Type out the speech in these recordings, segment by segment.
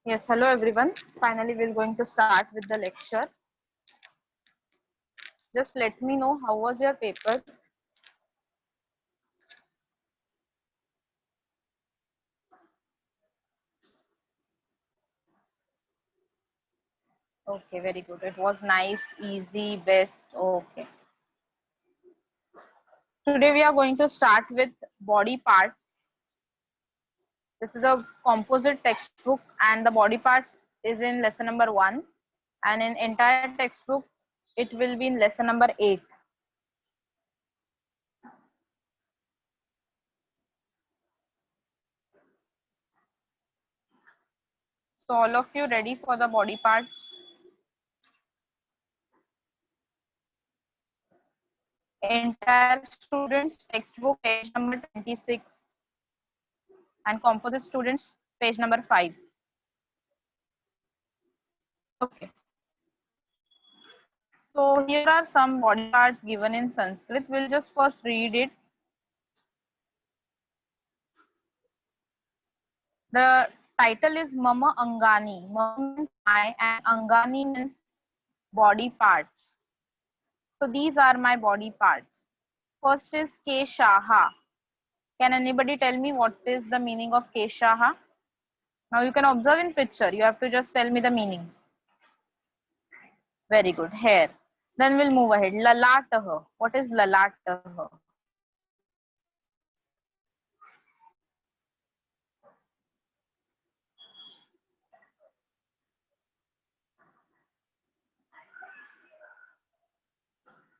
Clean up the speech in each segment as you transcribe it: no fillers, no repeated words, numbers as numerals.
Yes, hello everyone. Finally, we're going to start with the lecture. Just let me know how was your paper. Okay, very good. It was nice, easy, best. Okay. Today we are going to start with body parts. This is a composite textbook and the body parts is in lesson number 1 and in entire textbook it will be in lesson number 8. So all of you ready for the body parts? Entire students textbook page number 26 and composite students page number 5. Okay, so here are some body parts given in Sanskrit. We'll just first read it. The title is Mama Angani. Mama means I and Angani means body parts. So these are my body parts. First is Keshaha. Can anybody tell me what is the meaning of Keshaha? Now you can observe in picture. You have to just tell me the meaning. Very good. Hair. Then we'll move ahead. Lalataha. What is Lalataha?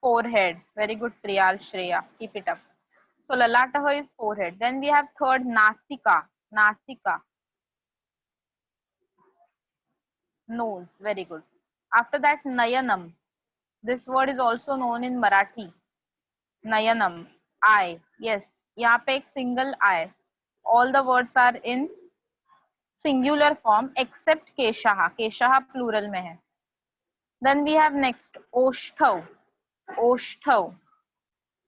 Forehead. Very good, Priyal, Shreya. Keep it up. So Lalataha is forehead. Then we have third Nasika. Nasika. Nose. Very good. After that Nayanam. This word is also known in Marathi. Nayanam. Eye. Yes. यहाँ पे एक single eye. All the words are in singular form except Keshaha. Keshaha plural में है. Then we have next Oshthav. Oshthav.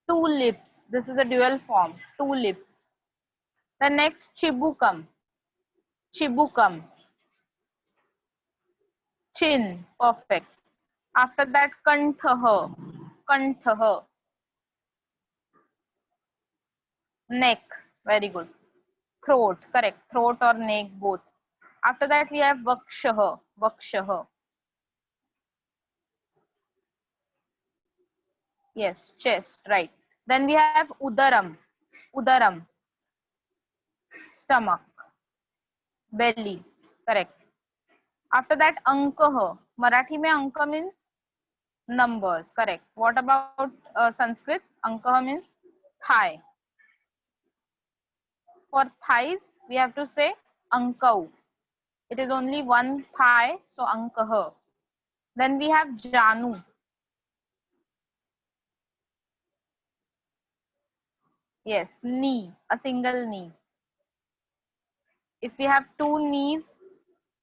Two lips. This is a dual form. Two lips. The next Chibukam. Chibukam. Chin. Perfect. After that Kanthaha. Kanthaha. Neck. Very good. Throat. Correct. Throat or neck both. After that we have Vakshaha. Vakshaha. Yes. Chest. Right. Then we have Udaram. Udaram. Stomach. Belly. Correct. After that Ankaha. Marathi mein Anka means numbers. Correct. What about Sanskrit? Ankaha means thigh. For thighs, we have to say Ankau. It is only one thigh, so Ankaha. Then we have Janu. Yes, knee, a single knee. If we have two knees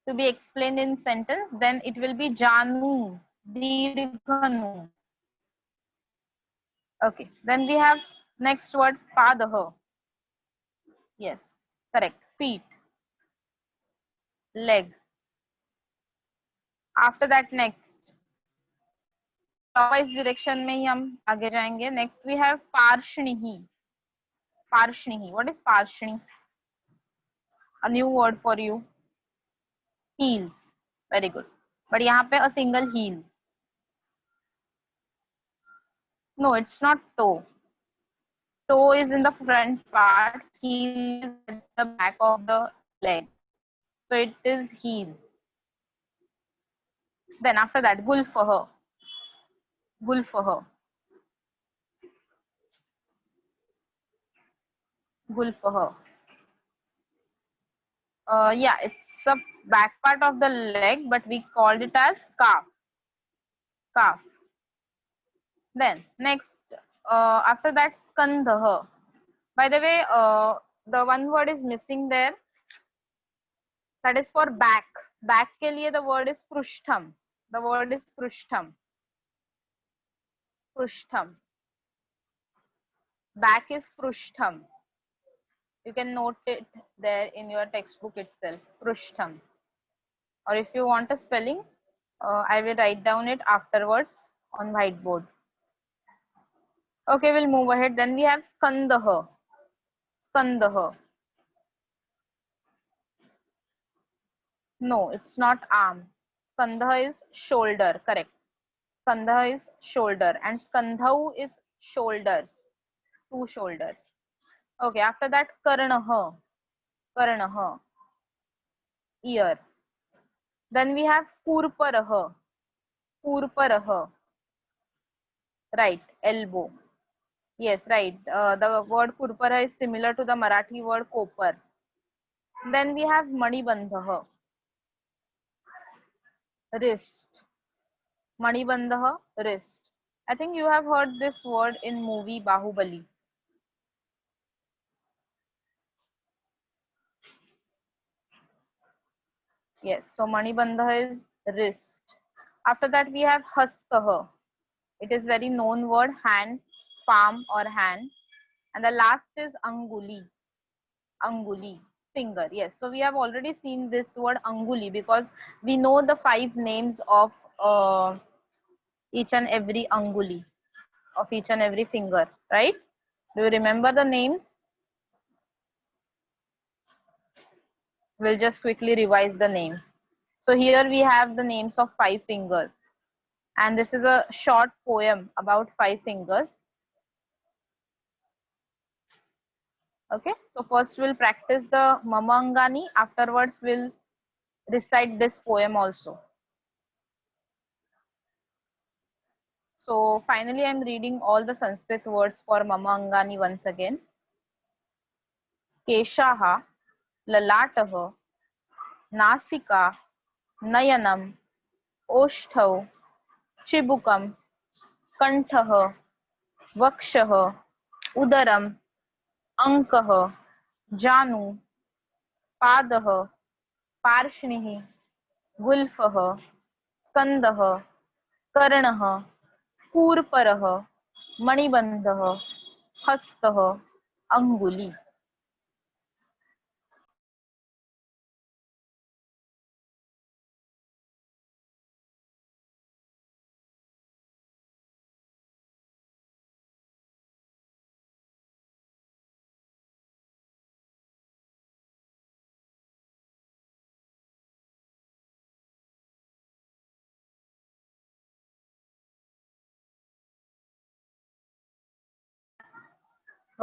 to be explained in sentence, then it will be Janu, Dirghanu. Okay, then we have next word Padaha. Yes, correct. Feet, leg. After that next clockwise direction में ही हम आगे जाएंगे. Next we have पार्ष्णिहि. पार्ष्णिहि. What is पार्ष्णि? A new word for you. Heels. Very good. But यहाँ पे a single heel. No, it's not toe. Toe is in the front part, heel is at the back of the leg. So it is heel. Then after that, gulfaha. Gulfaha. Gulfaha. Yeah, it's a back part of the leg, but we called it as calf. Calf. Then next, after that, skandha. By the way, the one word is missing there. That is for back. Back के लिए the word is prushtham. The word is prushtham. Prushtham. Back is prushtham. You can note it there in your textbook itself. Prushtham. or if you want a spelling, I will write down it afterwards on whiteboard. Okay, we'll move ahead. Then we have Skandah. Skandah. No, it's not arm. Skandha is shoulder, correct. Skandha is shoulder and Skandhau is shoulders, two shoulders. Okay, after that Karnah, Karnah, ear. Then we have Purparah, Purparah, right, elbow. Yes, right. The word Purparah is similar to the Marathi word Kopar. Then we have Manibandha, wrist. Manibandha, wrist. I think you have heard this word in movie Bahubali. Yes, so Manibandha is wrist. After that we have Hastah. It is very known word, hand, palm or hand. And the last is Anguli. Anguli, finger. Yes, so we have already seen this word Anguli because we know the 5 names of each and every Anguli, of each and every finger, right? Do you remember the names? We'll just quickly revise the names. So here we have the names of 5 fingers. And this is a short poem about 5 fingers. Okay, so first we'll practice the Mama Angani. Afterwards, we'll recite this poem also. So finally, I'm reading all the Sanskrit words for Mama Angani once again. Keshaha, Lalataha, Nasika, Nayanam, Oshthav, Chibukam, Kanthaha, Vakshaha, Udaram, Ankaha, Janu, Padaha, Parshnihi, Gulfaha, Skandaha, Karnaha, Purparah, Manibandha, Hastah, Anguli.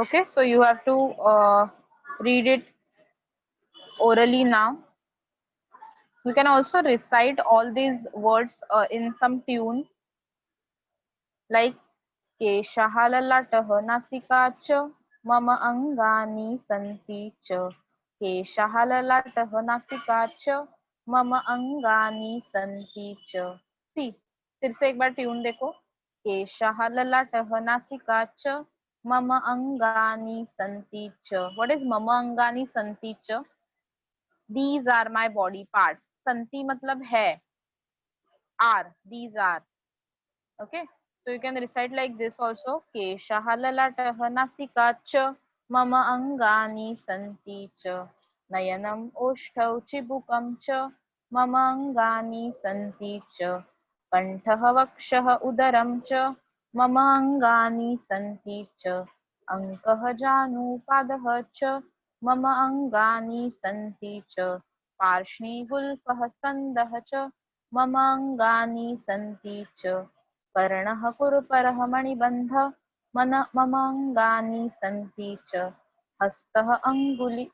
Okay, so you have to read it orally now. You can also recite all these words in some tune, like Keshaha lalatah nasika cha mama angani santi cha. Keshaha lalatah nasika cha mama angani santi cha. See, फिर से एक बार tune देखो. केशः ललाटः नासिका च मम अंगानि सन्ति च. What is मम अंगानि सन्ति च? These are my body parts. Santi matlab hai. Are. These are. Okay. So you can recite like this also. Keshaha lalatah nasika cha mama angani santi cha. Nayanam oshtau chibukam cha mama angani santi cha. Kantah vakshah udaram cha mama angani santi cha. Ankah janu padah cha mama angani santi cha. Parshni gulfah skandah cha mama angani santi cha. कर्णः कुरुपरः मणिबन्धः मम अंगानि सन्ति च. हस्तः अंगुली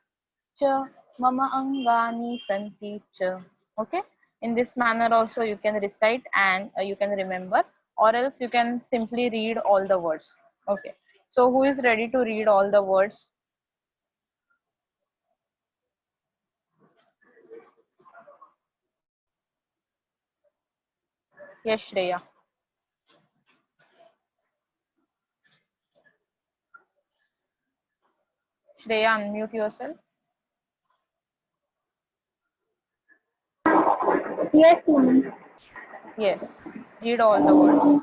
च मम अंगानि सन्ति च. Okay, in this manner also you can recite and you can remember, or else you can simply read all the words. Okay, so who is ready to read all the words? Yes, Shreya. Shreya, unmute yourself. Yes, ma'am. Yes, read all the words.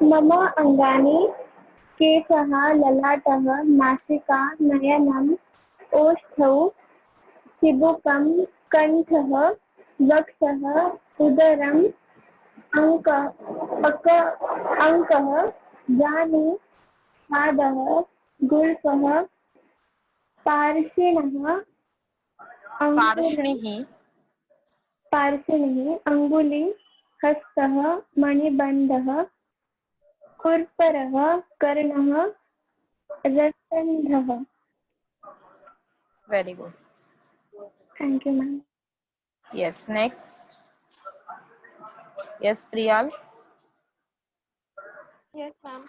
मम अंगानि केशः ललाटः नासिका नयनम् ओष्ठौ चिबुकं कण्ठः वक्षः उदरम् अङ्कः जानु पादः गुल्फः पार्श्विनः पार्ष्णिः पार्श्विनी अङ्गुली हस्तः मणिबन्धः कुर्परः कर्णः रसन्धः. Very good. Thank you, ma'am. Yes, next. Yes, Priyal. Yes, ma'am.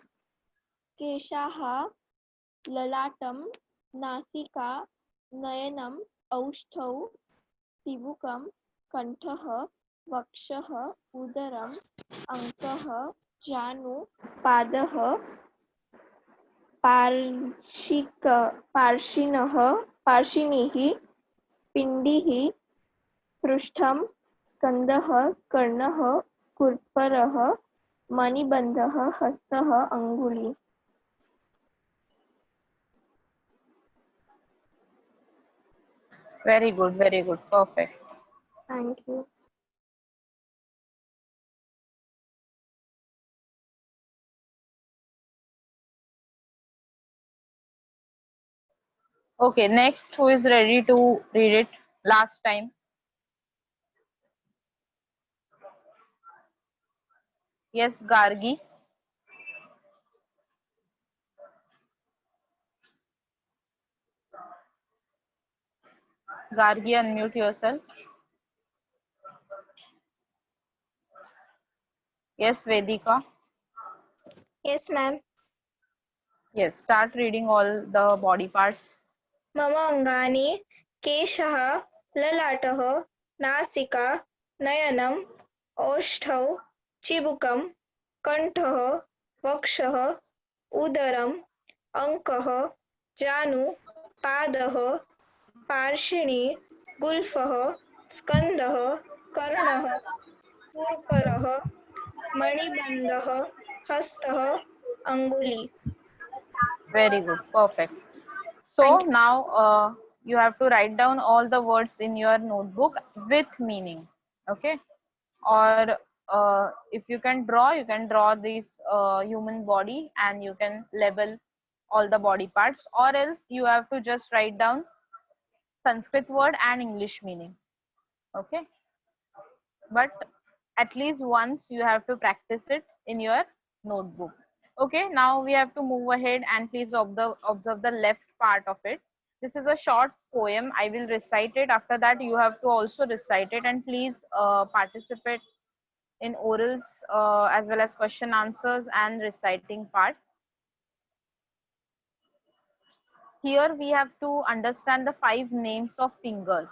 केशाः ललाटं नासिका नयनम् औष्ठौ चिबुकं कण्ठः वक्षः उदरम् अङ्कः जानु पादः पार्शिनिः पिण्डिः पृष्ठं स्कन्दः कर्णः कुर्परः मणिबन्धः हस्तः अङ्गुली. Very good, very good. Perfect. Thank you. Okay, next, who is ready to read it last time? Yes, Gargi. Gargi, unmute yourself. Yes, Vedika. Yes, ma'am. Yes, start reading all the body parts. मम अङ्गानि केशः ललाटः नासिका नयनम् ओष्ठौ चिबुकं कण्ठः वक्षः उदरम् अङ्कः जानु पादः पार्श्विनी गुल्फः स्कन्दः कर्णः कुर्परः मणिबन्धः हस्तः अङ्गुली. Very good, perfect. So Thank you. now you have to write down all the words in your notebook with meaning. Okay, or if you can draw this human body and you can label all the body parts, or else you have to just write down Sanskrit word and English meaning. Okay, but at least once you have to practice it in your notebook. Okay, now we have to move ahead and please observe the left part of it. This is a short poem. I will recite it. After that, you have to also recite it, and please participate in orals as well as question answers and reciting part. Here we have to understand the 5 names of fingers.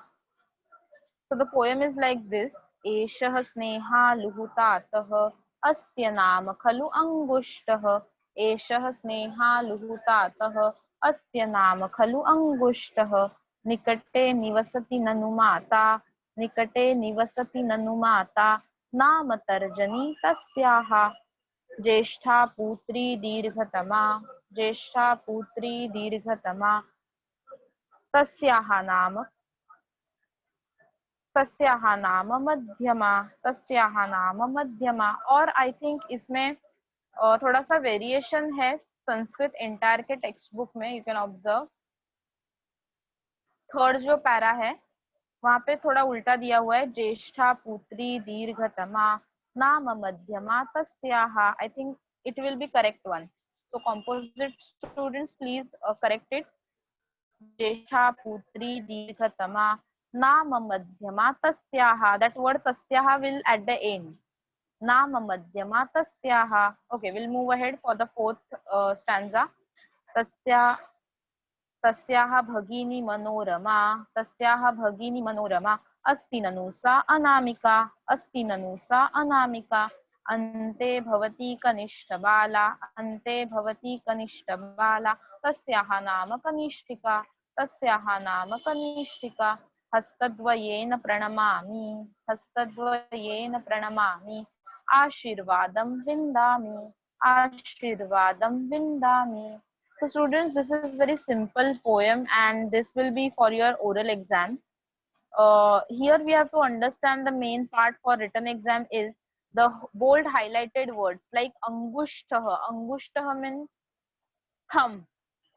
So the poem is like this. Eshah sneha luhutatah asya naam khalu angushtah. Eshah sneha luhutatah asya naam khalu angushtah. Nikate nivasati nanumata. Nikate nivasati nanumata. नाम तर्जनी तस्याः ज्येष्ठा पुत्री दीर्घतमा ज्येष्ठा पुत्री दीर्घतमा तस्याः नाम नाम मध्यमा. और आई थिंक इसमें थोड़ा सा वेरिएशन है संस्कृत एंटायर के टेक्स्ट बुक में. यू कैन ऑब्जर्व थर्ड जो पैरा है वहां पे थोड़ा उल्टा दिया हुआ है. ज्येष्ठा पुत्री दीर्घतमा नाम मध्यमा तस्याः. I think it will be correct one. So composite students, please correct it. ज्येष्ठा पुत्री दीर्घतमा नाम मध्यमा तस्याः. That word tasyaha will at the end. नाम मध्यमा तस्याः. Okay, we'll move ahead for the fourth stanza. तस्याः भगिनी मनोरमा. तस्याः भगिनी मनोरमा अस्ति ननु सा अनामिका. अस्ति ननु सा अनामिका. अन्ते भवती कनिष्ठबाला. अन्ते भवती कनिष्ठबाला. तस्याः नाम कनिष्ठिका. तस्याः नाम कनिष्ठिका. हस्तद्वयेन प्रणमामि. हस्तद्वयेन प्रणमामि. आशीर्वादं विन्दामि. आशीर्वादं विन्दामि. So students, this is very simple poem and this will be for your oral exams. here we have to understand the main part for written exam is the bold highlighted words like angushtah. Angushtah means thumb.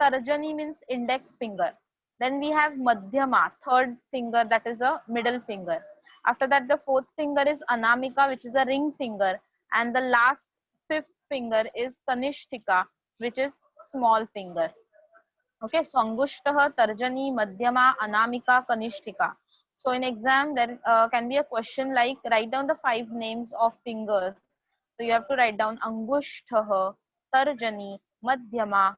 Tarjani means index finger. Then we have madhyama, third finger, that is a middle finger. After that, the fourth finger is anamika, which is a ring finger, and the last fifth finger is kanishtika, which is small finger. Okay, so angushtah, tarjani, madhyama, anamika, kanishtika. So in exam there can be a question like write down the 5 names of fingers. So you have to write down angushtah, tarjani, madhyama,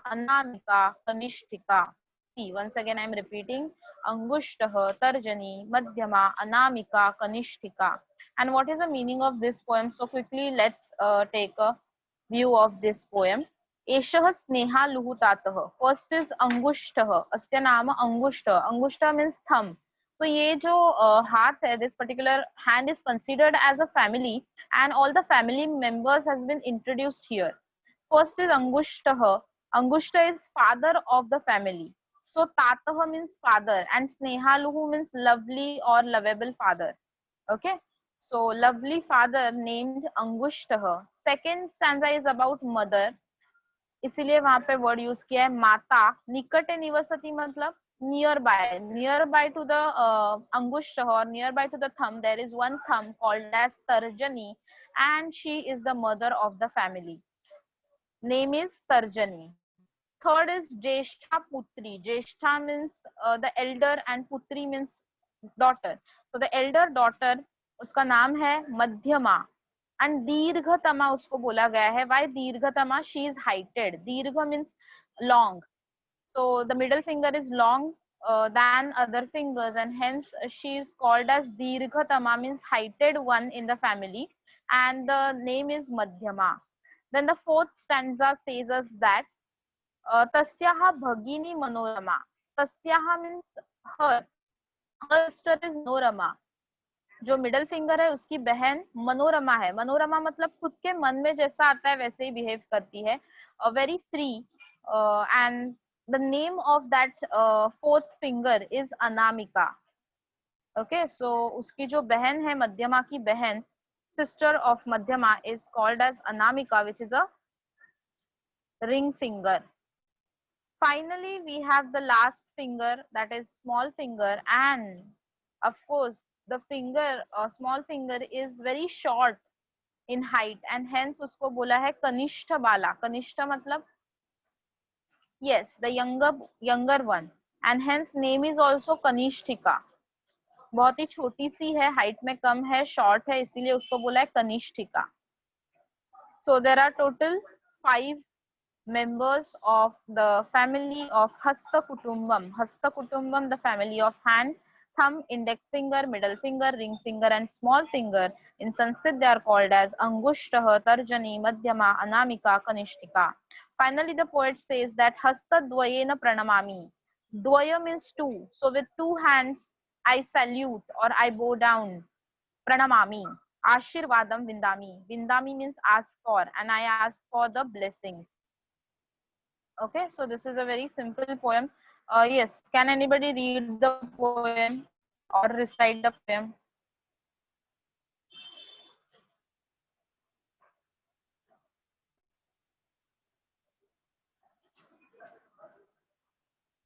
anamika, kanishtika. See, once again I am repeating angushtah, tarjani, madhyama, anamika, kanishtika. And what is the meaning of this poem? So quickly let's take a view of this poem. एषः स्नेहालुः तातः. First is अंगुष्टः. अस्य नाम अंगुष्ट. अंगुष्ट means thumb. तो ये जो हाथ है, this particular hand is considered as a family and all the family members has been introduced here. First is अंगुष्टः. अंगुष्ट is father of the family. So tatah means father and snehaluhu means lovely or lovable father. Okay, so lovely father named Angushtah. Second stanza is about mother, इसीलिए वहां पे word use किया है माता. निकटे निवसति मतलब नियर बाय टू द अंगुष्ठ और near by to the thumb there is one thumb called as तर्जनी and she is the mother of the family. Name is तर्जनी. थर्ड इज ज्येष्ठा पुत्री. ज्येष्ठा मीन्स द एल्डर एंड पुत्री means daughter. तो the elder daughter, उसका नाम है मध्यमा. एंड दीर्घतमा उसको बोला गया है. वाई दीर्घतमा? She is heighted. दीर्घ means long. So the middle finger is long than other fingers and hence she is called as Dirghatama, means heighted one in the family, and the name is Madhyama. Then the fourth stanza says us that Tasyaha Bhagini Manorama. Tasyaha means her. Her sister is Manorama. जो middle finger है उसकी बहन मनोरमा है. मनोरमा मतलब खुद के मन में जैसा आता है वैसे ही बिहेव करती है. Very free. And the name of that fourth finger is अनामिका. ओके, सो उसकी जो बहन है, मध्यमा की बहन, सिस्टर ऑफ मध्यमा, इज कॉल्ड एज अनामिका, which is a ring finger. Finally, we have the last finger, that is small finger, and of course the finger small finger is very short in height and hence usko bola hai kanishta bala. Kanishta matlab yes, the younger one, and hence name is also kanishtika. बहुत ही छोटी सी है, height में कम है, short है, इसीलिए उसको बोला है कनिष्ठिका. So there are total 5 members of the family of Hasta Kutumbam. Hasta Kutumbam, the family of hand, thumb, index finger, middle finger, ring finger and small finger. In Sanskrit they are called as Angushtah, Tarjani, Madhyama, Anamika, Kanishtika. Finally the poet says that Hasta Dvayena Pranamami. Dvaya means two. So with 2 hands I salute or I bow down. Pranamami. Ashirvadam Vindami. Vindami means ask for, and I ask for the blessings. Okay, so this is a very simple poem. Yes, can anybody read the poem or recite the poem?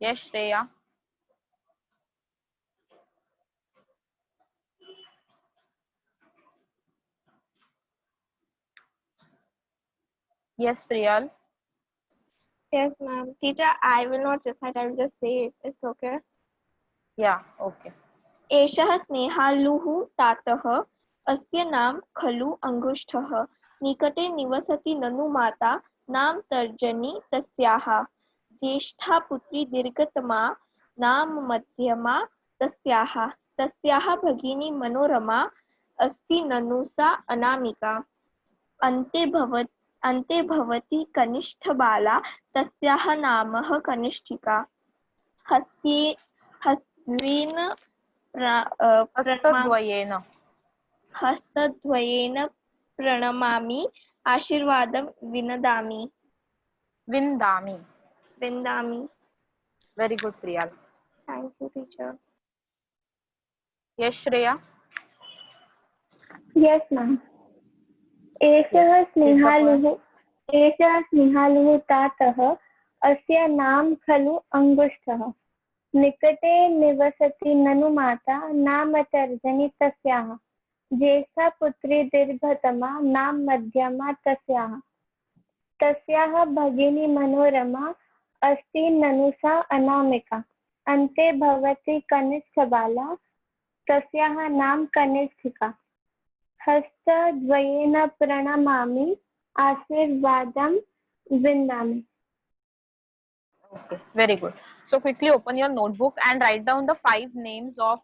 Yes, Shreya. Yes, Priyal. Yes, ma'am. Teacher, I will not recite. I will just say it. It's okay. Yeah, okay. एषः स्नेहालुः तातः. अस्य नाम खलु अंगुष्ठः. निकटे निवसति ननु माता. नाम तर्जनी तस्याः. ज्येष्ठा पुत्री दीर्घतमा. नाम मध्यमा तस्याः. तस्याः भगिनी मनोरमा. अस्ति ननु सा अनामिका. अन्ते भवति कनिष्ठबाला. तस्याः नामः कनिष्ठिका. हस्तेन हस्तद्वयेन प्रणमामि. आशीर्वादं विनदामि. Vindami. Very good, Priyal. Thank you, teacher. Yes, Shreya. Yes, ma'am. एषः Yes. Please the point. स्नेहालुः तातः अस्य नाम खलु अङ्गुष्ठः निकटे निवसति ननु माता नाम तर्जनी तस्याः ज्येष्ठा पुत्री दीर्घतमा नाम मध्यमा तस्याः तस्याः भगिनी मनोरमा अस्ति ननु सा अनामिका अन्ते भवति कनिष्ठबाला तस्याः नाम कनिष्ठिका हस्तद्वयेन प्रणमामि आशीर्वादं विन्दामि. Okay, very good. So quickly open your notebook and write down the 5 names of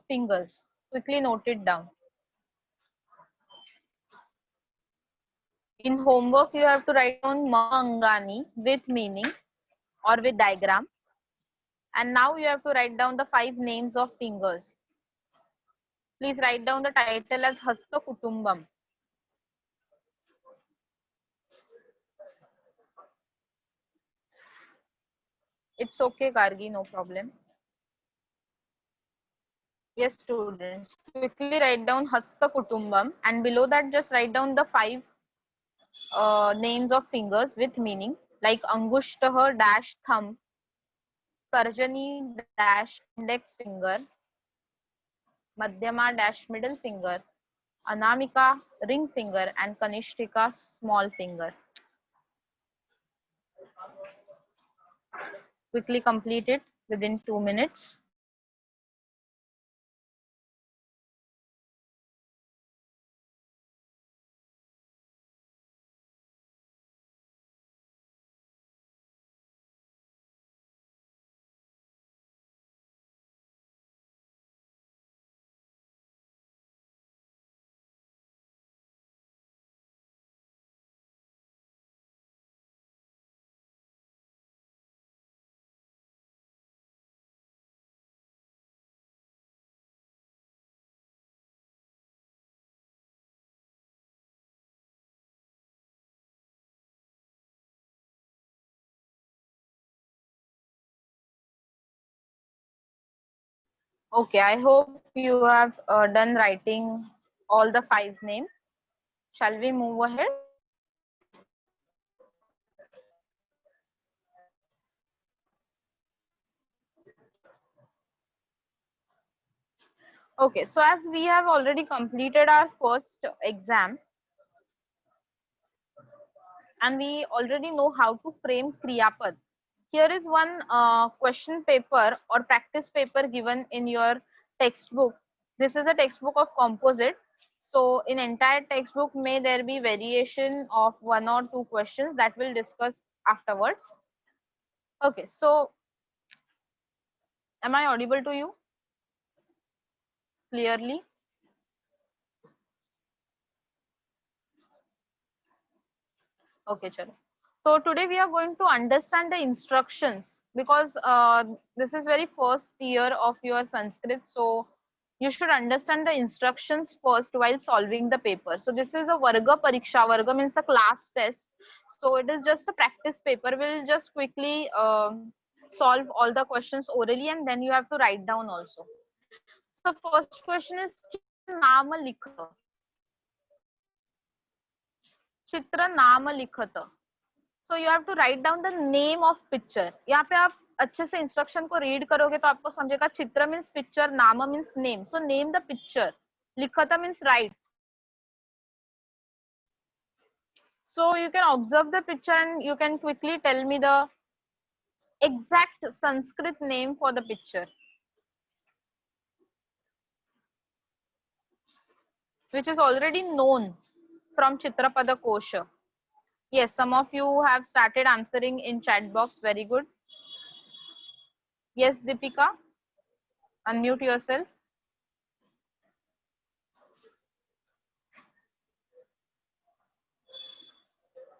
fingers. Quickly note it down. In homework, you have to write down Mangani with meaning or with diagram. And now you have to write down the 5 names of fingers. Please write down the title as Hasta Kutumbam. It's okay, Gargi, no problem. Yes, students, quickly write down Hasta Kutumbam and below that just write down the 5 names of fingers with meaning like Angushtah dash thumb, Karjani dash index finger, Madhyama dash middle finger, Anamika ring finger and Kanishtika small finger. Quickly complete it within 2 minutes. Okay, I hope you have done writing all the 5 names. Shall we move ahead? Okay, so as we have already completed our first exam and we already know how to frame Kriya Pad. Here is one question paper or practice paper given in your textbook. This is a textbook of composite. So in entire textbook may there be variation of 1 or 2 questions that we'll discuss afterwards. Okay, so am I audible to you clearly? Okay, chalo. So today we are going to understand the instructions because this is very first year of your Sanskrit. So you should understand the instructions first while solving the paper. So this is a Varga Pariksha. Varga means a class test. So it is just a practice paper. We'll just quickly solve all the questions orally and then you have to write down also. So first question is Chitra Nama Likhata. Chitra Nama Likhata. So you have to write down the name of picture. यहाँ पे आप अच्छे से instruction को read करोगे तो आपको समझेगा चित्र मीन्स पिक्चर, नाम means name. So name the picture. लिखता means write. So you can observe the picture and you can quickly tell me the exact Sanskrit name for the picture, which is already known from Chitrapada Kosha. Yes, some of you have started answering in chat box. Very good. Yes, Deepika, unmute yourself.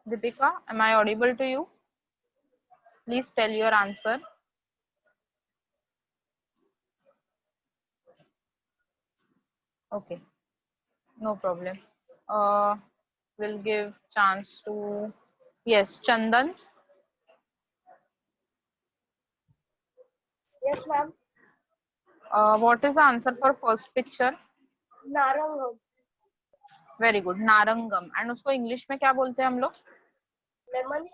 Deepika, am I audible to you? Please tell your answer. Okay, no problem. We'll give chance to, yes, Chandan. Yes, ma'am. What is the answer for first picture? नारंगम. Very good, नारंगम. And उसको English में क्या बोलते हैं हम लोग? Lemon.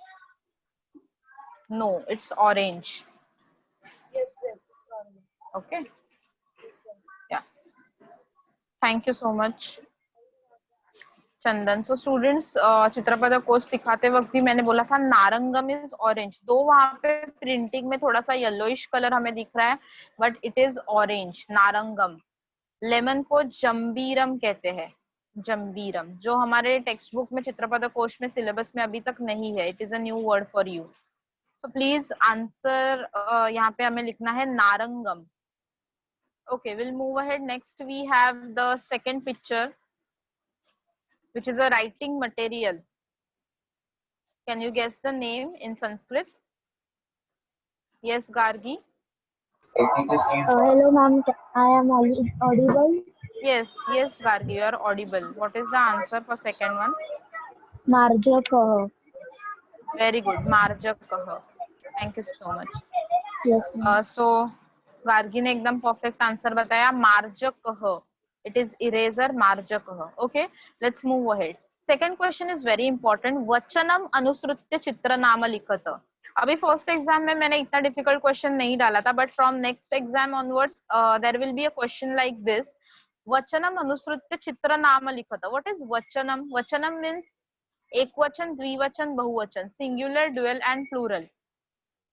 No, it's orange. Yes yes. Okay, yeah, thank you so much Chandan. So students, चित्रपद कोश सिखाते वक्त भी मैंने बोला था नारंगम इज ऑरेंज, दो वहां पे प्रिंटिंग में थोड़ा सा येलोइश कलर हमें दिख रहा है, बट इट इज ऑरेंज, नारंगम. लेमन को जम्बीरम कहते हैं, जम्बीरम, जो हमारे टेक्स्ट बुक में चित्रपद कोश में सिलेबस में अभी तक नहीं है. It is a new word for you. So please answer यहाँ पे हमें लिखना है नारंगम. Okay, we'll move ahead. Next, we have the second picture, which is a writing material. Can you guess the name in Sanskrit? Yes, Gargi. Hello, ma'am. I am audible. Yes, yes, Gargi, you are audible. What is the answer for second one? मार्जकः. Very good, Marjakah. Thank you so much. Yes, ma'am. So, Gargi ने एकदम perfect answer बताया, Marjakah. It is eraser, Marjakah. Okay, let's move ahead. Second question is very important. वचनम अनुसृत्य चित्र नाम लिखत. अभी first exam में मैंने इतना डिफिकल्ट क्वेश्चन नहीं डाला था, but from next exam onwards there will be a question like this. वचनम अनुसृत्य चित्र नाम लिखत. व्हाट इज वचनम? वचनम मीन्स एक वचन, द्विवचन, बहुवचन, सिंगुलर, ड्यूअल एंड प्लूरल.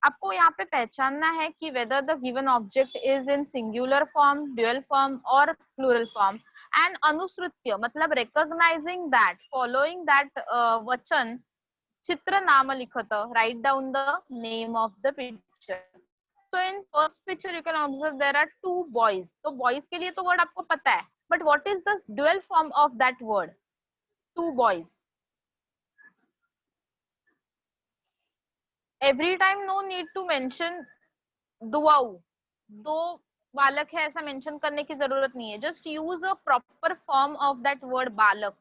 आपको यहाँ पे पहचानना है कि whether the given object is in singular form, dual form और प्लूरल फॉर्म. एंड अनुसृत्य मतलब रिकॉग्नाइजिंग दैट, फॉलोइंग दैट वचन, चित्र नाम लिखत, write down the name of the picture. So in first picture you can observe there are two boys. तो boys के लिए तो वर्ड आपको पता है, but what is the dual form of that word? Two boys. Every time no need to mention दुआऊ, दो बालक है ऐसा मेंशन करने की जरूरत नहीं है. Just use a proper form of that word बालक.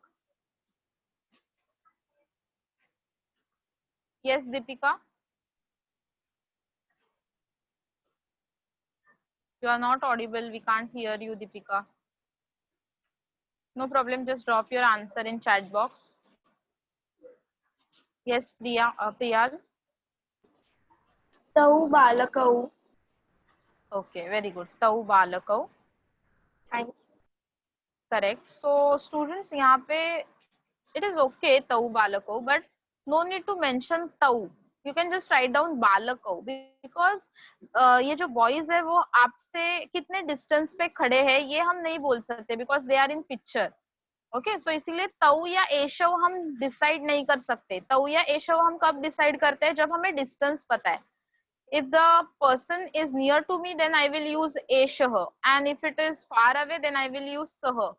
Yes Deepika, you are not audible, we can't hear you Deepika. No problem, just drop your answer in chat box. Yes, Priyal. तौ बालकौ. Okay, very good. Tau balakau. Thank you. Correct. So students, यहाँ पे it is okay tau balakau, but no need to mention tau. You can just write down balakau because ये जो boys है वो आपसे कितने distance पे खड़े हैं ये हम नहीं बोल सकते because they are in picture. Okay, so इसीलिए तऊ या एशव हम डिसाइड नहीं कर सकते. तऊ या एशव हम कब डिसाइड करते हैं? जब हमें डिस्टेंस पता है. If the person is near to me then I will use एशह, and if it is far away then I will use सह.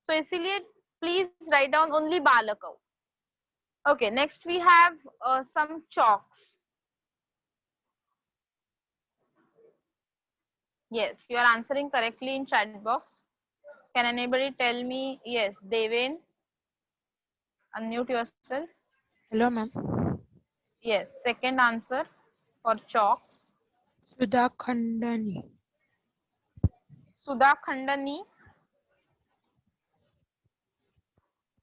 सो इसीलिए प्लीज राइट डाउन ओनली बालकौ. Okay, next we have some chalks. Yes, you are answering correctly in chat box. Can anybody tell me? Yes, Deven, unmute yourself. Hello, ma'am. Yes, second answer for chalks. Sudha Khandani. Sudha Khandani.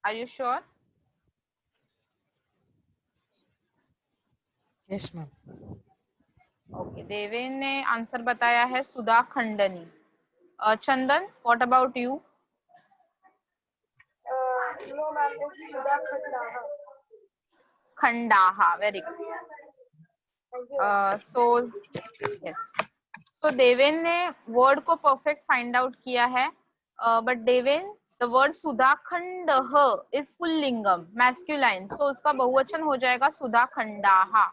Are you sure? Yes, ma'am. Okay, Deven ने answer बताया है सुधा खंडनी. Chandan, what about you? No, ma'am. It's Sudha Khandaha. Khandaha, very good. So yes, so Deven ने word को perfect find out किया है, but Deven, the word सुधा खंडह is पुल्लिंगम, मैस्कुलाइन, so उसका बहुवचन हो जाएगा सुधा खंडाहा.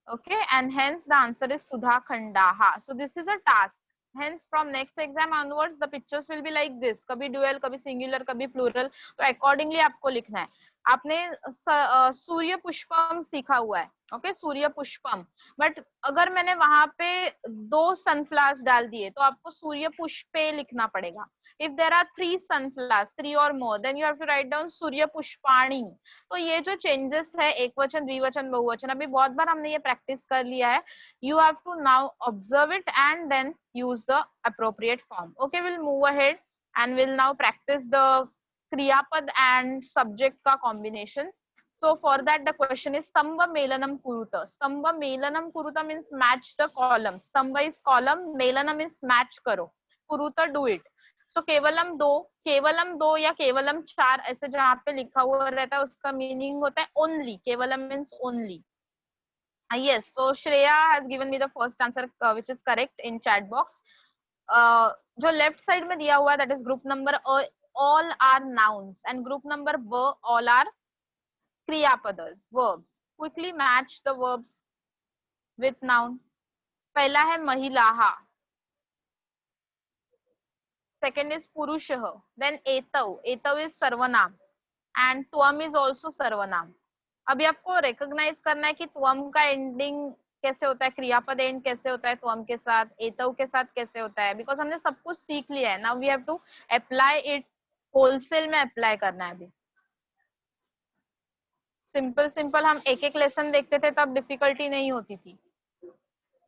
Okay, and hence the answer is Sudha Khandaha. So this is a task. Hence from next exam onwards the pictures will be like this. कभी dual, कभी singular, कभी plural. तो accordingly आपको लिखना है. आपने सूर्य पुष्पम सीखा हुआ है. Okay, Surya Pushpam. But अगर मैंने वहां पे दो sunflowers डाल दिए तो आपको सूर्य पुष्पे लिखना पड़ेगा. If there are 3 sunflowers, 3 or more, then you have to write down Surya Pushpani. तो ये जो changes है एकवचन द्विवचन बहुवचन अभी बहुत बार हमने ये practice कर लिया है. You have to now observe it and then use the appropriate form. Okay, we'll move ahead and we'll now practice the Kriyapad and subject का combination. So for that the question is Stamba Melanam Kuruta. Stamba Melanam Kuruta means match the column. Stamba is column, Melanam means match करो. Kuruta do it. So केवलम दो या केवलम 4 ऐसे जहाँ पे लिखा हुआ रहता है उसका मीनिंग होता है only. Kavalam means only. Yes, so Shreya has given me the first answer which is correct in chat box. जो लेफ्ट साइड में दिया हुआ है that is group number all are nouns and group number B all are क्रियापदस verbs. Quickly match the verbs with noun. पहला है महिलाहा, second is पुरुषः, then एतौ is सर्वनाम and त्वम is also सर्वनाम. अभी आपको recognize करना है कि त्वम का ending कैसे होता है, क्रियापद एंड कैसे होता है त्वम के साथ, एतौ के साथ कैसे होता है, बिकॉज हमने सब कुछ सीख लिया है. Now we have to apply it, wholesale में अप्लाई करना है. अभी सिंपल हम एक एक लेसन देखते थे तब डिफिकल्टी नहीं होती थी.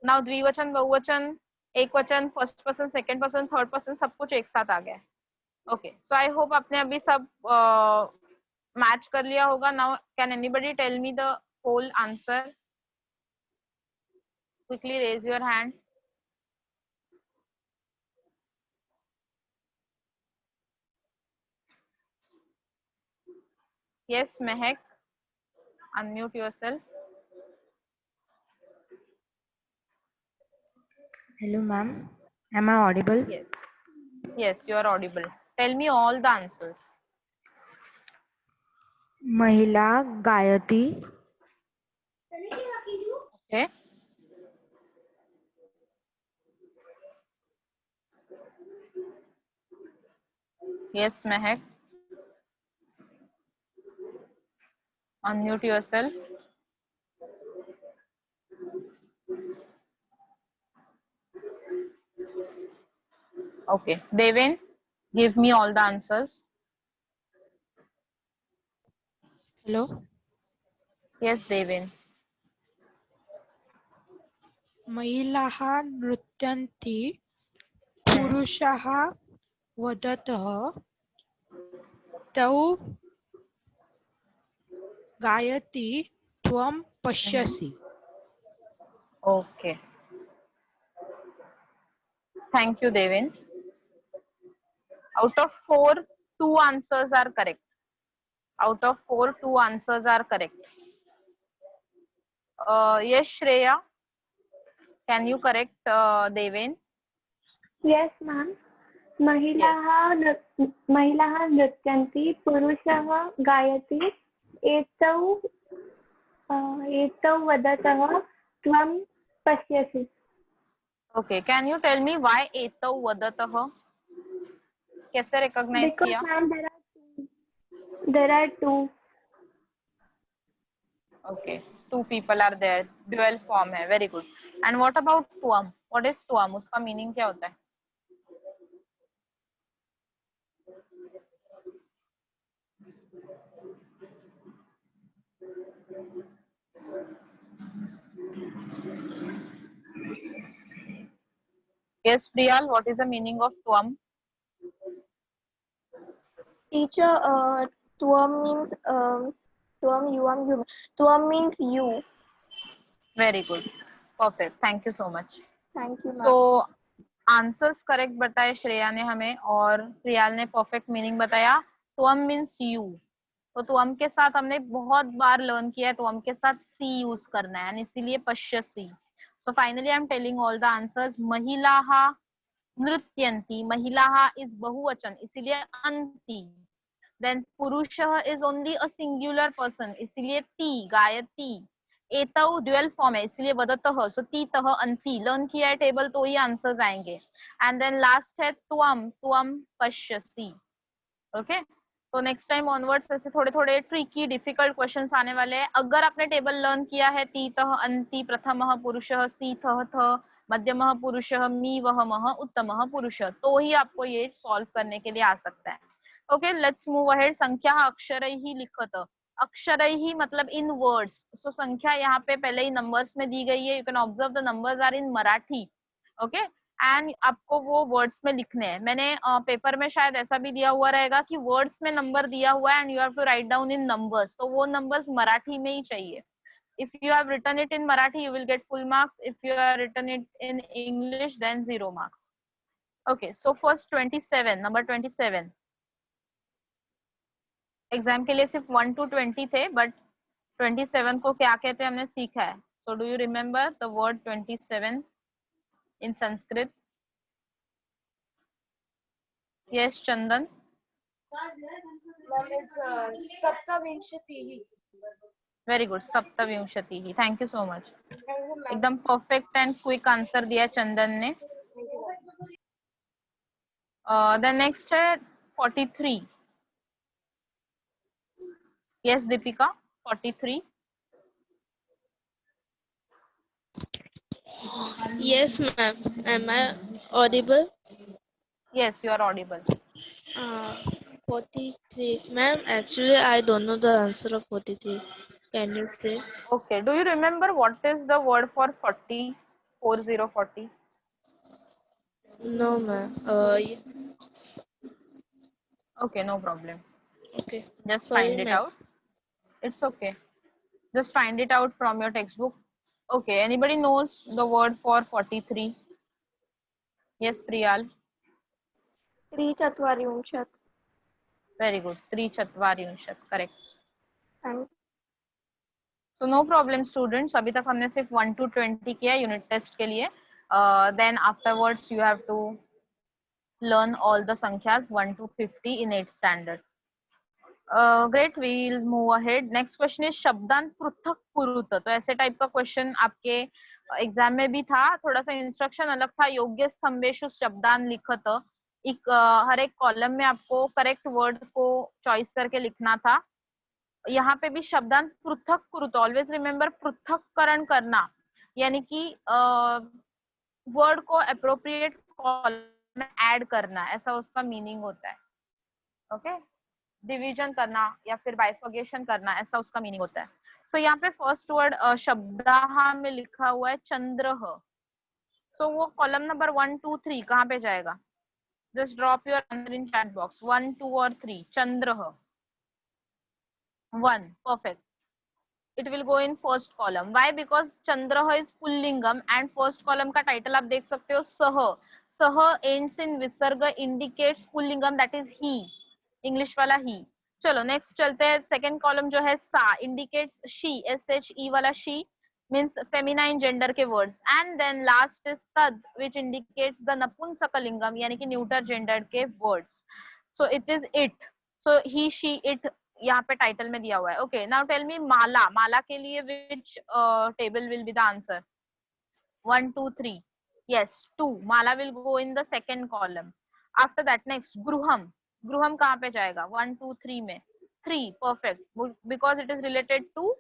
नाउ द्विवचन बहुवचन एक वचन first person second person third person सब कुछ एक साथ आ गया है. ओके, सो आई होप आपने अभी सब मैच कर लिया होगा. Now can anybody tell me the whole answer? Quickly raise your hand. Yes, Mehak, unmute yourself. Hello, ma'am. Am I audible? Yes. Yes, you are audible. Tell me all the answers. महिला गायती. Okay. Yes, Mehak. Unmute yourself. Okay. Devin, give me all the answers. Hello. Yes, Devin. महिलाः नृत्यन्ति, पुरुषाः वदतः, तौ गायति, त्वं पश्यसि. Okay. Thank you, Devin. Out of 4, 2 answers are correct. Out of 4, 2 answers are correct. Yes, Shreya. Can you correct Devin? Yes, ma'am. महिलाः नृत्यन्ति, पुरुषः गायति, एतौ वदतः, त्वं पश्यसि. Okay, can you tell me why etau vadatah? कैसे recognize Because किया? ma'am, there are two. Okay, 2 people are there. Dual form है. Very good. And what about tuam? What is tuam? उसका meaning क्या होता है? Yes, Priyal, what is the meaning of tuam? Teacher, त्वं means त्वं, युवं, युव. त्वं means you. Very good. Perfect. Thank you so much. Thank you, ma'am. So answers correct बताए श्रेया ने हमें और प्रियाल ने परफेक्ट मीनिंग बताया. तुम मीन्स यू, तो तुम के साथ हमने बहुत बार लर्न किया है तुम के साथ सी यूज करना है, इसीलिए पश्यसि. So finally I am telling all the answers. महिलाः नृत्यन्ति, महिलाः इज बहुवचन इसीलिए अन्ति. देन पुरुषः is only a singular person इसीलिए ती. गायति, एतौ ड्यूअल फॉर्म है इसलिए वदतः, सो तीतः अन्ति. लर्न किया है टेबल तो ही आंसर्स आएंगे. एंड देन लास्ट है त्वम, त्वम पश्यसि. ओके, तो नेक्स्ट टाइम ऑनवर्ड्स ऐसे थोड़े थोड़े ट्रिकी डिफिकल्ट क्वेश्चंस आने वाले हैं. अगर आपने टेबल लर्न किया है तीतः अन्ति, प्रथमः पुरुषः, सीथः थ, मध्यमः पुरुषः, मी वहमः, उत्तमः पुरुषः, तो ही आपको ये सॉल्व करने के लिए आ सकता है। Okay, let's move ahead. संख्या अक्षरैः लिखत, अक्षरैः मतलब इन वर्ड्स। सो संख्या यहाँ पे पहले ही नंबर्स में दी गई है। You can observe the numbers are in Marathi. Okay, and आपको वो वर्ड्स में लिखने हैं। मैंने पेपर में शायद ऐसा भी दिया हुआ रहेगा कि वर्ड्स में नंबर दिया हुआ है and you have to write down in numbers, तो वो नंबर्स मराठी में ही चाहिए। If you have written it in Marathi, you will get full marks. If you have written it in English, then 0 marks. Okay, so first 27, number 27. Exam के लिए सिर्फ 1 to 20 थे, but 27 को क्या कहते हैं हमने सीखा है। So do you remember the word 27 in Sanskrit? Yes, Chandan. सप्तविंशतिः। वेरी गुड, सप्तविंशति ही। थैंक यू सो मच, एकदम परफेक्ट एंड क्विक आंसर दिया चंदन ने। द नेक्स्ट है 43। Yes Deepika, 43। Yes, ma'am. Am I audible? Yes, you are audible. 43. Ma'am, actually, I don't know the answer of 43. Can you say? Okay, do you remember what is the word for 40? 40, 40? No, ma'am. Okay, no problem. Okay. Just Sorry, find it ma'am. out. It's okay. Just find it out from your textbook. Okay, anybody knows the word for 43? Yes, Priyal. त्रिचत्वारिंशत्। Very good. त्रिचत्वारिंशत्, correct. And So no problem students, अभी तक हमने सिर्फ 1 to 20 किया unit test के लिए। Then afterwards you have to learn all the संख्यास 1 to 50 in 8th standard. Great, we'll move ahead. Next question is शब्दांत पृथक कुरुत। तो ऐसे टाइप का क्वेश्चन आपके एग्जाम में भी था, थोड़ा सा इंस्ट्रक्शन अलग था। योग्य स्तंभेषु शब्दान लिखत, एक हर एक कॉलम में आपको करेक्ट वर्ड को चॉइस करके लिखना था। यहाँ पे भी शब्दांत पृथक कुरुत, ऑलवेज रिमेम्बर पृथककरण करना, यानी कि वर्ड को अप्रोप्रिएट कॉलम में ऐड करना, ऐसा उसका मीनिंग होता है। ओके, डिवीजन करना या फिर बाइफर्गेशन करना, ऐसा उसका मीनिंग होता है। सो यहाँ पे फर्स्ट वर्ड शब्दाहा में लिखा हुआ है चंद्रह। सो वो कॉलम नंबर 1, 2, 3 कहाँ पे जाएगा? Just drop your answer in chat box. 1, 2 और 3। चंद्रह 1, perfect. It will go in first column. Why? Because Chandraha is पुल्लिंगम and first column का टाइटल आप देख सकते हो सह। सह ends in विसर्ग, indicates पुल्लिंगम, that is he, English वाला he। चलो नेक्स्ट चलते हैं। सेकंड कॉलम जो है सा, indicates she, SHE वाला she means feminine gender के words, and then last is tad which indicates the नपुंसकलिंगम यानी कि neuter gendered के words. So it is it. So he, she, it यहाँ पे टाइटल में दिया हुआ है। ओके, नाउ टेल मी माला। माला के लिए which table will be the answer? 1, 2, 3। Yes, 2। माला will go in the second column. After that next गृहम। गृहम कहाँ पे जाएगा? 1, 2, 3 में। 3, perfect, because it is related to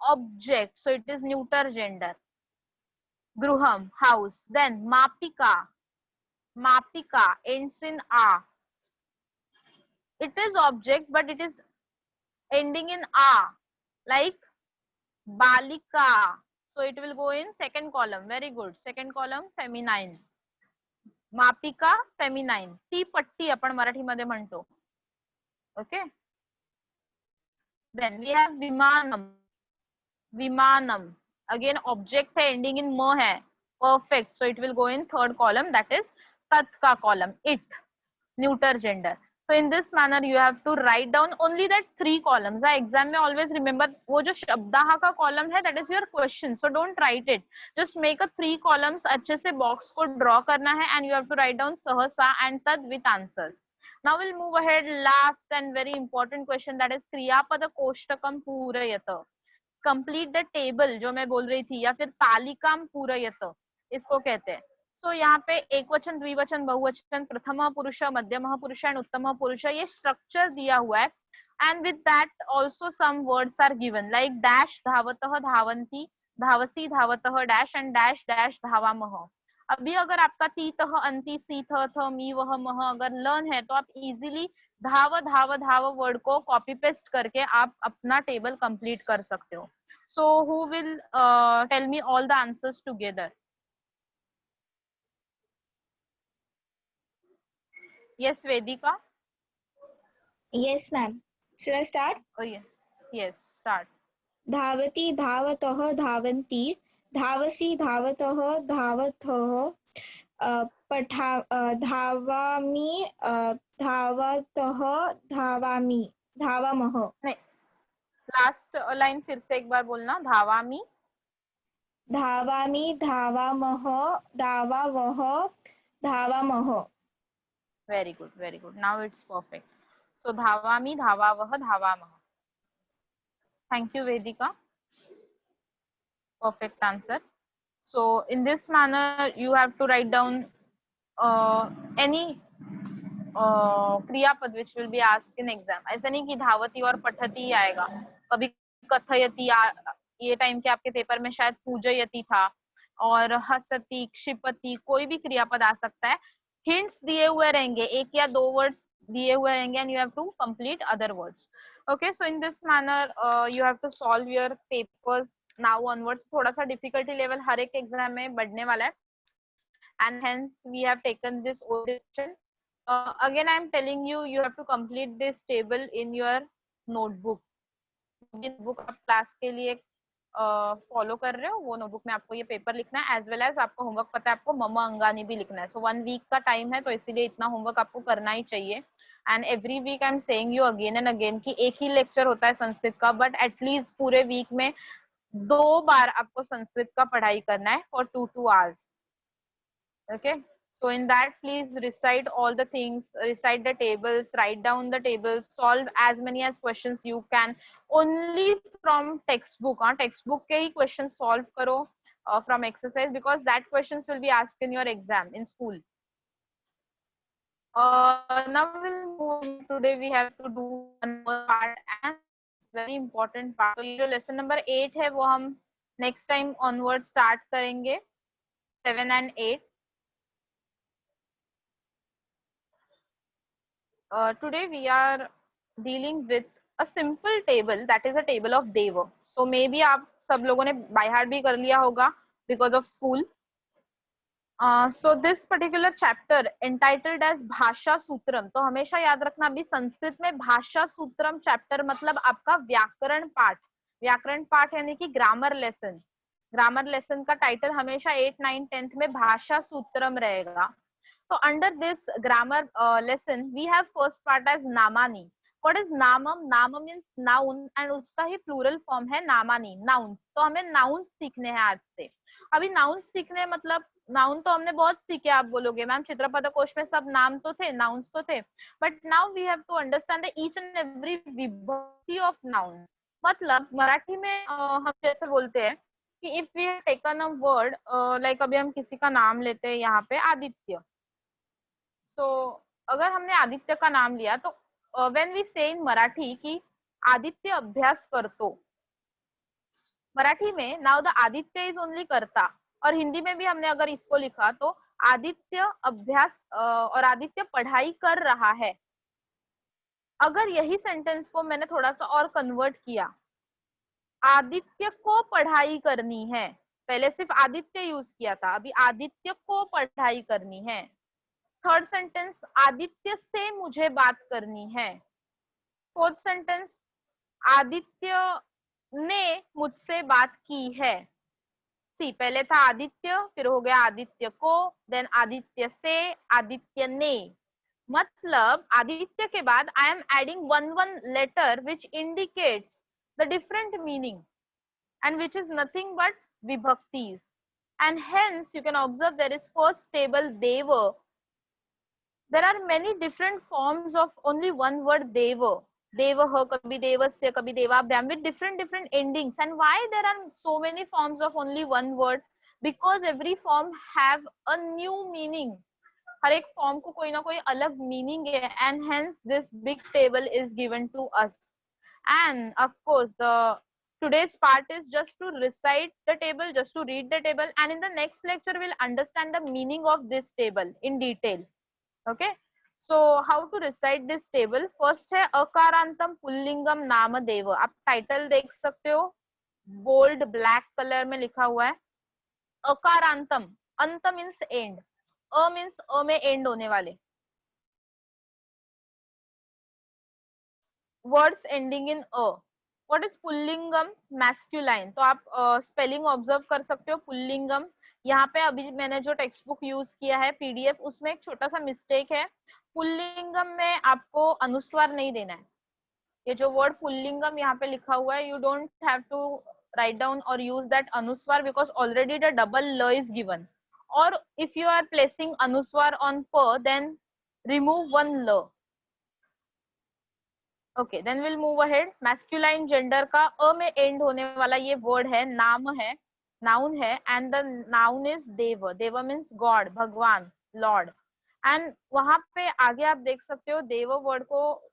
object, so it is neuter gender. गृहम, हाउस। देन मापिका। मापिका ends in a. It is object but it is ending in a, like balika, so it will go in second column. Very good, second column feminine. मापिका feminine. ती पट्टी आपण मराठी मध्ये म्हणतो। Okay, then we have विमानम। विमानम again object है, ending in म है, perfect, so it will go in third column, that is तत् का column, it, neuter gender. So in this manner you have to write down only that 3 columns. Exam में always remember वो जो शब्दाहा का column है that is your question, so don't write it, just make a 3 columns। अच्छे से box को draw करना है and you have to write down सहसा and tad with answers. Now we'll move ahead, last and very important question, that is क्रियापद कोष्टकम पूरयत। Complete the table जो मैं बोल रही थी, या फिर तालिकाम पूरयत इसको कहते हैं। सो यहाँ पे एक वचन, द्विवचन, बहुवचन, प्रथम पुरुष, मध्यम पुरुष एंड उत्तम पुरुष, ये स्ट्रक्चर दिया हुआ है। And with that also some words are given, like dash, धावतः, धावंती, धावसी धावतः डैश एंड डैश डैश धावामः। अभी अगर आपका तीतः अंति सीथ थ मी वह मह अगर लर्न है तो आप इजीली धाव धाव धाव वर्ड को कॉपी पेस्ट करके आप अपना टेबल कंप्लीट कर सकते हो। So who will tell me all the answers together? Yes, Vedika. Yes, ma'am. Should I start? Oh, yeah. Yes, start. धावति धावतः धावन्ति, धावसि धावतः धावथः, धावामि धावतः धावामि धावामः। नहीं, लास्ट लाइन फिर से एक बार बोलना। धावामी धावामि धावामः धावावः धावामः। Very good, very good, now it's perfect. So धावामी धावावह धावामः। Thank you Vedika, perfect answer. So in this manner you have to write down any क्रियापद which will be asked in exam. ऐसा नहीं कि धावती और पठती ही आएगा, कभी कथयति ये टाइम के आपके पेपर में शायद पूजयति था, और हसती क्षिपति कोई भी क्रियापद आ सकता है। हिंट्स दिए हुए रहेंगे, एक या दो वर्ड्स दिए हुए रहेंगे and you have to complete other words. Okay, so in this manner you have to solve your papers now onwards. थोड़ा सा डिफिकल्टी लेवल हर एक एग्जाम में बढ़ने वाला है and hence we have taken this origin. Again I am telling you, you have to complete this table in your notebook. जिन book आप class के लिए फॉलो कर रहे हो वो नोटबुक में आपको ये पेपर लिखना है, एज वेल एज आपको होमवर्क पता है आपको मम अंगानी भी लिखना है। सो 1 वीक का टाइम है तो इसीलिए इतना होमवर्क आपको करना ही चाहिए। And every week I am saying you again and again कि एक ही लेक्चर होता है संस्कृत का, बट एटलीस्ट पूरे वीक में 2 बार आपको संस्कृत का पढ़ाई करना है for 2 hours. Okay, so in that please recite all the things, recite the tables, write down the tables, solve as many as questions you can only from textbook. Textbook के ही questions solve करो from exercise, because that questions will be asked in your exam in school. Now we'll move. Today we have to do one more part and very important part. तो ये जो lesson number 8 है वो हम next time onward start करेंगे, 7 and 8. Today we are dealing with a simple table, that is a table of Deva. So maybe आप सब लोगों ने by heart भी कर लिया होगा because of school. So this particular chapter entitled as भाषा सूत्रम. तो हमेशा याद रखना अभी संस्कृत में भाषा सूत्रम चैप्टर मतलब आपका व्याकरण पाठ. व्याकरण पाठ यानी कि ग्रामर लेसन. ग्रामर लेसन का टाइटल हमेशा 8, 9, 10th में भाषा सूत्रम रहेगा. So under this grammar lesson, we have first part as namani. What is namam? Namam means noun and उसका ही plural form है namani, nouns. तो हमें nouns सीखने हैं आज से. अभी nouns सीखने मतलब noun तो हमने बहुत सीखे. आप बोलोगे मैम चित्रपद कोश में सब नाम तो थे, nouns तो थे, but now we have to understand the each and every विभक्ति of nouns. मतलब मराठी में हम जैसे बोलते हैं कि if we have taken a word like अभी हम किसी का नाम लेते हैं यहाँ पे आदित्य. So, अगर हमने आदित्य का नाम लिया तो when we say in Marathi कि आदित्य अभ्यास करतो, मराठी में now the Aditya is only करता, और हिंदी में भी हमने अगर इसको लिखा तो आदित्य अभ्यास और आदित्य पढ़ाई कर रहा है. अगर यही सेंटेंस को मैंने थोड़ा सा और कन्वर्ट किया, आदित्य को पढ़ाई करनी है, पहले सिर्फ आदित्य यूज किया था, अभी आदित्य को पढ़ाई करनी है. थर्ड सेंटेंस आदित्य से मुझे बात करनी है. फोर्थ सेंटेंस आदित्य ने मुझसे बात की है. सी पहले था आदित्य, फिर हो गया आदित्य को, देन आदित्य से, आदित्य ने. मतलब आदित्य के बाद I am adding one letter which indicates the different meaning and which is nothing but विभक्तिज. And hence you can observe there is first table देव. There are many different forms of only one word deva. Devah, kabhi devasya, kabhi devabhyam, with different endings. And why there are so many forms of only one word? Because every form have a new meaning. हर एक form को कोई ना कोई अलग meaning है, and hence this big table is given to us. And of course the today's part is just to recite the table, just to read the table, and in the next lecture we'll understand the meaning of this table in detail. Okay, so how to recite this table? First है अकारांतम पुल्लिंगम नामदेव. आप title देख सकते हो, bold black colour में लिखा हुआ है. अकारांतम, अंत मीन्स एंड, अ मीन्स अ में एंड होने वाले वर्ड्स एंडिंग इन अ. व्हाट इज पुल्लिंगम? मैस्कुलाइन. तो आप स्पेलिंग ऑब्जर्व कर सकते हो. पुल्लिंगम, यहाँ पे अभी मैंने जो टेक्स्ट बुक यूज किया है पीडीएफ, उसमें एक छोटा सा मिस्टेक है. पुल्लिंगम में आपको अनुस्वार नहीं देना है. ये जो वर्ड पुल्लिंगम यहाँ पे लिखा हुआ है, you don't have to write down or use that anuswar because already the double l is given. Or if you are placing anuswar on pa, then remove one l. Okay, then we'll move ahead. Masculine gender का अ में end होने वाला ये word है, नाम है, noun है, and the noun is देव. देव मीन्स गॉड, भगवान, लॉर्ड. एंड वहां पे आगे आप देख सकते हो देव वर्ड को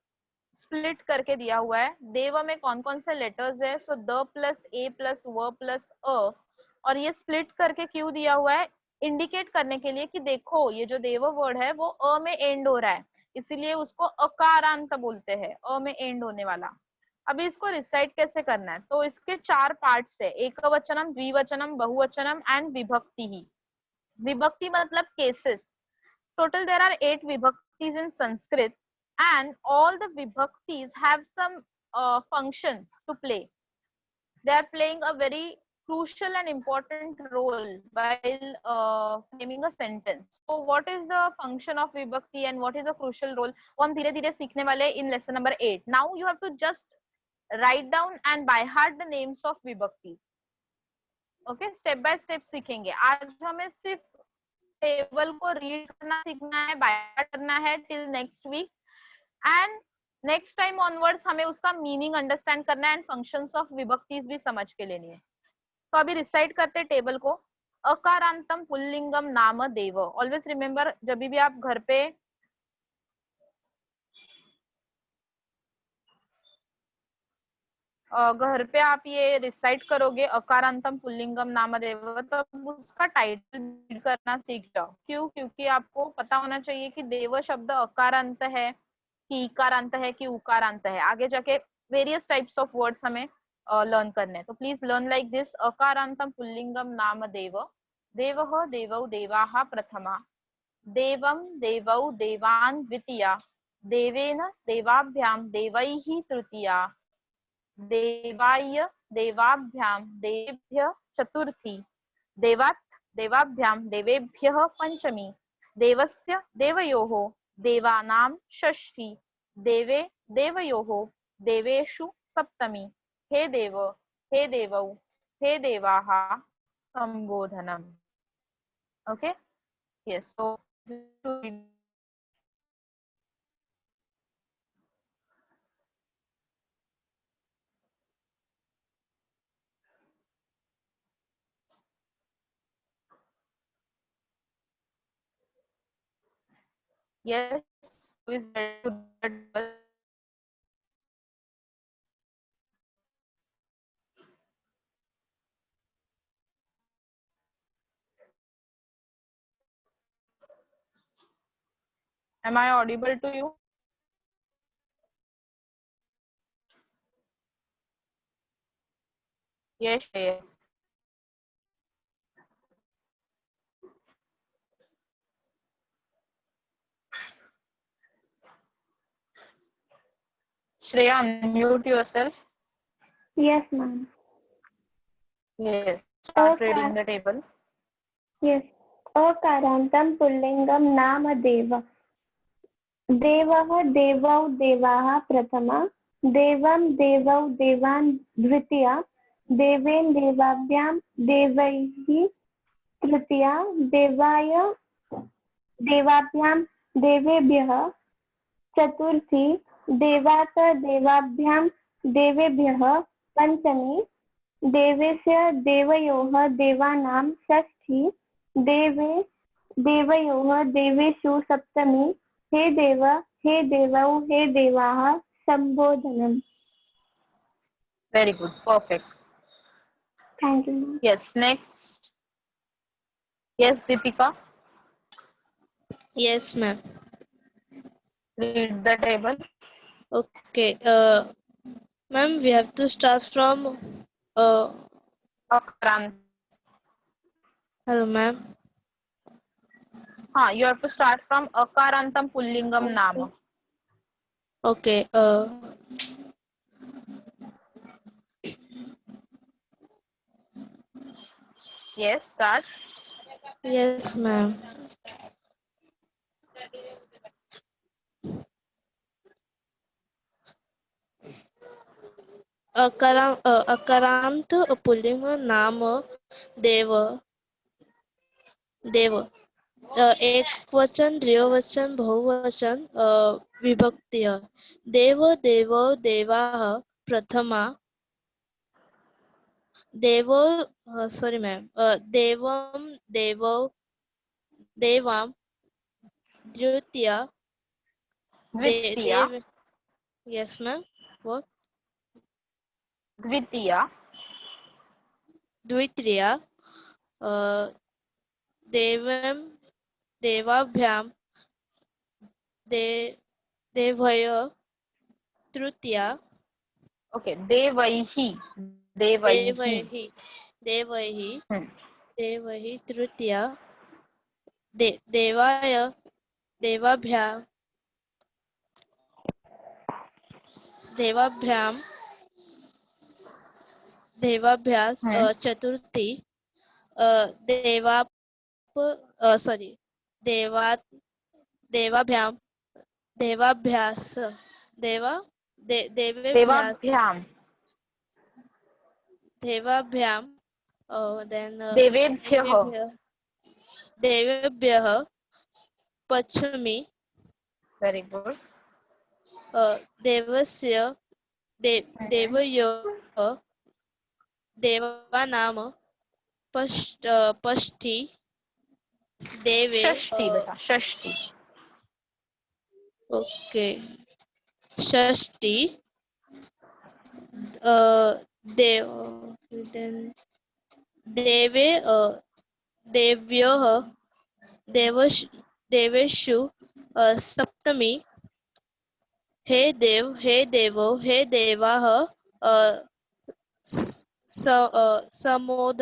स्प्लिट करके दिया हुआ है. देव में कौन कौन से लेटर्स है? So the plus A plus व प्लस अ. और ये स्प्लिट करके क्यों दिया हुआ है? इंडिकेट करने के लिए कि देखो ये जो देव वर्ड है वो अ में एंड हो रहा है, इसीलिए उसको अकारांत बोलते हैं, अ में एंड होने वाला. अभी इसको रिसाइट कैसे करना है? तो इसके 4 पार्ट्स है. एकवचनम, द्विवचनम, बहुवचनम एंड विभक्ति ही. विभक्ति मतलब cases. Total there are 8 vibhaktis in Sanskrit, and all the vibhaktis have some function to play. They are playing a very crucial and important role while framing a sentence. So what is the function of vibhakti and what is the crucial role? वो हम धीरे धीरे सीखने वाले in lesson number 8. Now you have to just write down and by heart the names of vibhaktis. Okay, step by step सीखेंगे. आज हमें सिर्फ टेबल को रीड करना सीखना है, बाय हार्ट करना है till next week, and next time onwards हमें उसका मीनिंग अंडरस्टैंड करना है एंड फंक्शंस ऑफ विभक्तिज भी समझ के लेनी है. तो अभी रिसाइट करते टेबल को. अकारांतम पुल्लिंगम नाम देव. ऑलवेज रिमेम्बर, जब भी आप घर पे आप ये रिसाइट करोगे अकारांतम पुल्लिंगम नामदेव, तो उसका टाइटल रीड करना सीख जाओ. क्यों? क्योंकि आपको पता होना चाहिए कि देव शब्द अकारांत है कि इकारांत है कि उकारांत है. आगे जाके वेरियस टाइप्स ऑफ वर्ड्स हमें लर्न करने हैं. तो प्लीज लर्न लाइक दिस. अकारांतम पुल्लिंगम नामदेव. देवः देवौ देवाः प्रथमा. देवं देवौ देवान् द्वितीया. देवेन देवाभ्यां देवैः तृतीया. देवाय देवाभ्यां देवेभ्यः चतुर्थी. देवात् देवाभ्यां देवेभ्यः पंचमी. देवस्य देवयोः देवानां षष्ठी. देवे देवयोः देवेषु सप्तमी. हे देव हे देवौ हे देवाः संबोधनम्. Okay, yes. So yes, who is ready to do the table? Am I audible to you? Yes, yes. Shreya, unmute yourself. Yes, ma'am. Yes, start Okay. reading the table. Yes. अकारान्तं पुल्लिङ्गं नाम देव. देवः देवौ देवाः प्रथमा. देवं देवौ देवान् द्वितीया. देवेन देवाभ्यां देवैः तृतीया. देवाय देवाभ्यां देवेभ्यः चतुर्थी. देवात् देवाभ्यां देवेभ्यः पंचमी. देवस्य देवयोः देवानां षष्ठी. देवे देवयोः देवेषु सप्तमी. हे देव हे देवौ हे देवाः संबोधनम्. Very good, perfect. Thank you, ma'am. Yes, next. Yes, Deepika, Yes, ma'am. read the table. Okay. Ma'am, we have to start from. Akarant. Hello, ma'am. You have to start from Akarantam Pullingam Nama. Okay. Yes, start. Yes, ma'am. अकारांत पुल्लिंग नाम देव देव एक वचन द्विवचन बहुवचन विभक्ति देव देव देवाः प्रथमा देवो सॉरी मैम देवम देवो देवां द्वितीया Dvitiya. देव यस मैम what Dvitiya. द्वितीया देवं देवाभ्याम दे देवय तृतीया Okay. Devaihi. Devaihi. देवैहि देवैहि Hmm. देवैहि तृतीया देवाय देवाभ्याम देवाभ्याम देवाभ्यास Hmm. चतुर्थी देवाप सॉरी देवा देवाभ्याम देवाभ्यास देवा देवेभ्यास Devabhyam. देवाभ्याम देन Devebhyah. देवेभ्यः पश्चिमी Very good. देवस्य देवयोः देवानाम पष्टि देवे Shashti, beta. Shashti. ओके षष्टि देव देवे देव्योः देवेषु सप्तमी हे देव हे देवो हे देवाः Samod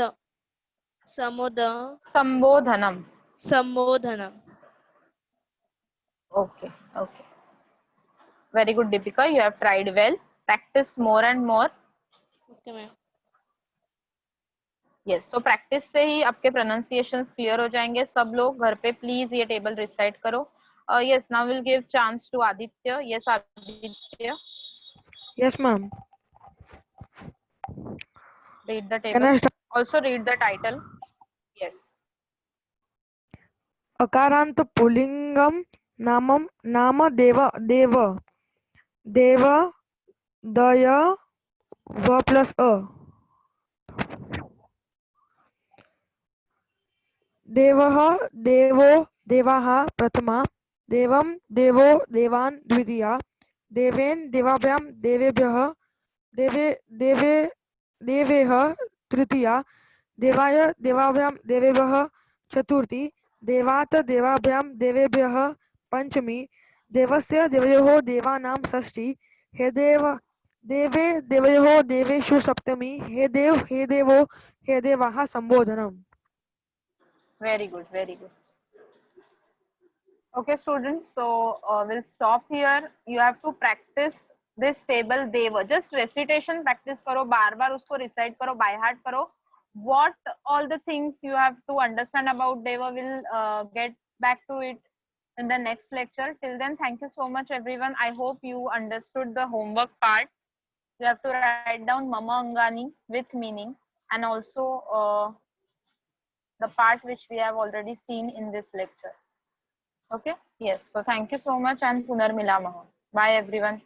Sambodhanam. सम्बोधनम् Okay. Okay. Very good, Deepika. You have tried well. Practice more and more. Okay ma'am Yes. So practice से ही आपके pronunciations clear हो जाएंगे. सब लोग घर पे please ये table recite करो. Yes. Now we'll give chance to Aditya. Yes, Aditya. Yes, ma'am. Read the Can table. I start? Also read the title. Yes. अकारांत पुल्लिंगम नामम नाम देव देव देव दय व प्लस अ देवः देवो देवाः प्रथमा देवं देवो देवान् द्वितीया देवेन देवाभ्यां देवेभ्यः देवे देवे देवेः तृतीया देवाय देवाभ्यां देवेभ्यः चतुर्थी देवात् देवाभ्यां देवेभ्यः पंचमी देवस्य देवयोः देवानां षष्ठी हे देव देवे देवयोः देवेषु सप्तमी हे देवो हे देवाः संबोधनम्. Very good. Very good. Okay, students. So we'll stop here. You have to practice this table Deva. Just recitation practice करो. बार-बार उसको recite करो. By heart करो. What all the things you have to understand about Deva, will get back to it in the next lecture. Till then, thank you so much, everyone. I hope you understood the homework part. You have to write down Mama Angani with meaning, and also the part which we have already seen in this lecture. Okay. Yes. So thank you so much, and Punarmilamaha. Bye, everyone.